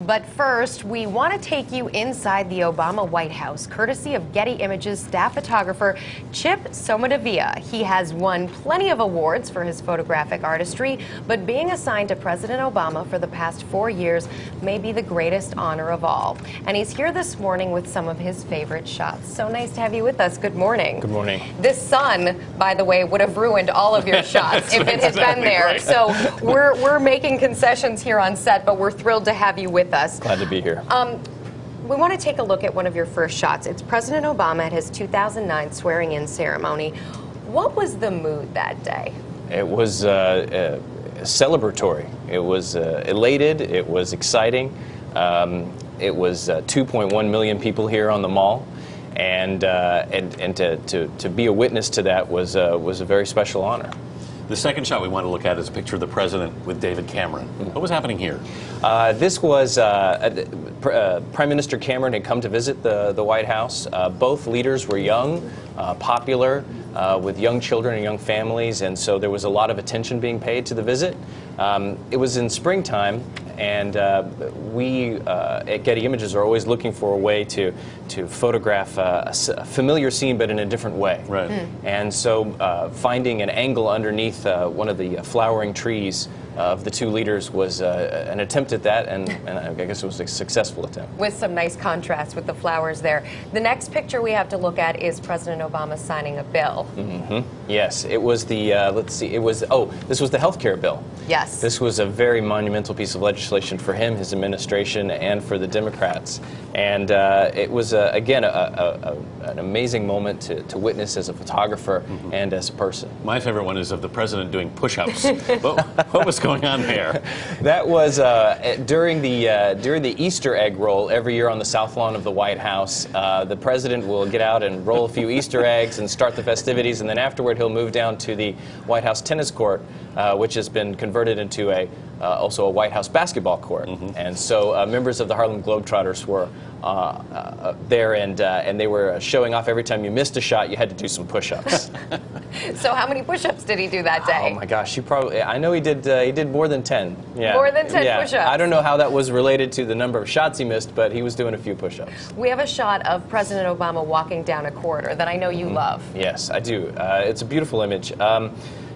But first, we want to take you inside the Obama White House, courtesy of Getty Images staff photographer Chip Somodevilla. He has won plenty of awards for his photographic artistry, but being assigned to President Obama for the past 4 years may be the greatest honor of all. And he's here this morning with some of his favorite shots. So nice to have you with us. Good morning. Good morning. This sun, by the way, would have ruined all of your shots if it had been there. Right. So we're making concessions here on set, but we're thrilled to have you with us. Glad to be here. We want to take a look at one of your first shots. It's President Obama at his 2009 swearing-in ceremony. What was the mood that day? It was celebratory. It was elated. It was exciting. It was 2.1 million people here on the Mall, and to be a witness to that was a very special honor. The second shot we want to look at is a picture of the president with David Cameron. What was happening here? This was Prime Minister Cameron had come to visit the White House. Both leaders were young, popular, with young children and young families, and so there was a lot of attention being paid to the visit. It was in springtime, and we at Getty Images are always looking for a way to photograph a familiar scene but in a different way. Right. And so finding an angle underneath one of the flowering trees of the two leaders was an attempt at that, and I guess it was a successful attempt. With some nice contrast with the flowers there. The next picture we have to look at is President Obama signing a bill. Mm-hmm. Yes, it was the, let's see, it was, this was the health care bill. Yes. This was a very monumental piece of legislation for him, his administration, and for the Democrats. And it was, again, an amazing moment to witness as a photographer and as a person. My favorite one is of the president doing push-ups. What was going on there? That was during the Easter egg roll every year on the South Lawn of the White House. The president will get out and roll a few Easter eggs and start the festivities, and then afterward he'll move down to the White House tennis court, which has been converted into also a White House basketball court. And so members of the Harlem Globetrotters were there, and they were showing off every time you missed a shot, you had to do some push-ups. So how many push-ups did he do that day? Oh my gosh, I know he did more than 10. Yeah. More than 10 push-ups. I don't know how that was related to the number of shots he missed, but he was doing a few push-ups. We have a shot of President Obama walking down a corridor that I know you love. Yes, I do. It's a beautiful image.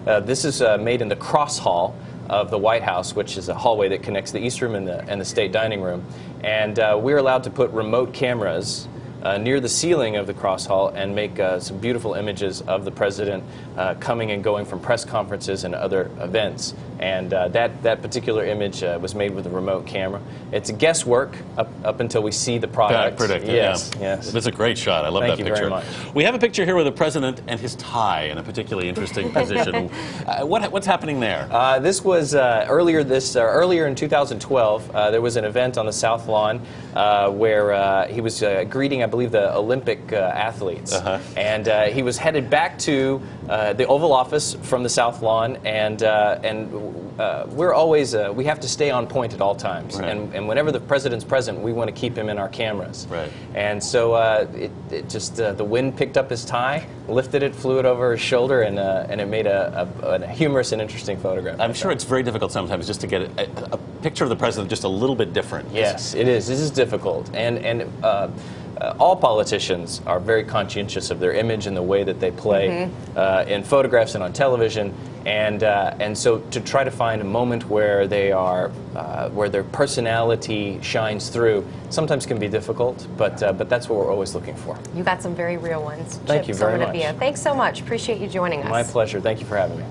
This is made in the Cross Hall of the White House, which is a hallway that connects the East Room and the State Dining Room. And we're allowed to put remote cameras near the ceiling of the Cross Hall and make some beautiful images of the president coming and going from press conferences and other events. And that particular image was made with a remote camera. It's guesswork up until we see the product. Yes, yeah. yes. That's a great shot. I love that picture. Thank you very much. We have a picture here with the president and his tie in a particularly interesting position. What's happening there? This was earlier in 2012. There was an event on the South Lawn where he was greeting, I believe, the Olympic athletes, and he was headed back to the Oval Office from the South Lawn, and we're always we have to stay on point at all times, right. and whenever the president's present, we want to keep him in our cameras. Right. And so it just the wind picked up his tie, lifted it, flew it over his shoulder, and it made a humorous and interesting photograph. I'm sure it's very difficult sometimes just to get a picture of the president just a little bit different. Yes, it is. This is difficult, and all politicians are very conscientious of their image and the way that they play in photographs and on television, and so to try to find a moment where they are where their personality shines through sometimes can be difficult, but that's what we're always looking for. You got some very real ones. Thank you very much. Thanks so much. Appreciate you joining us. My pleasure. Thank you for having me.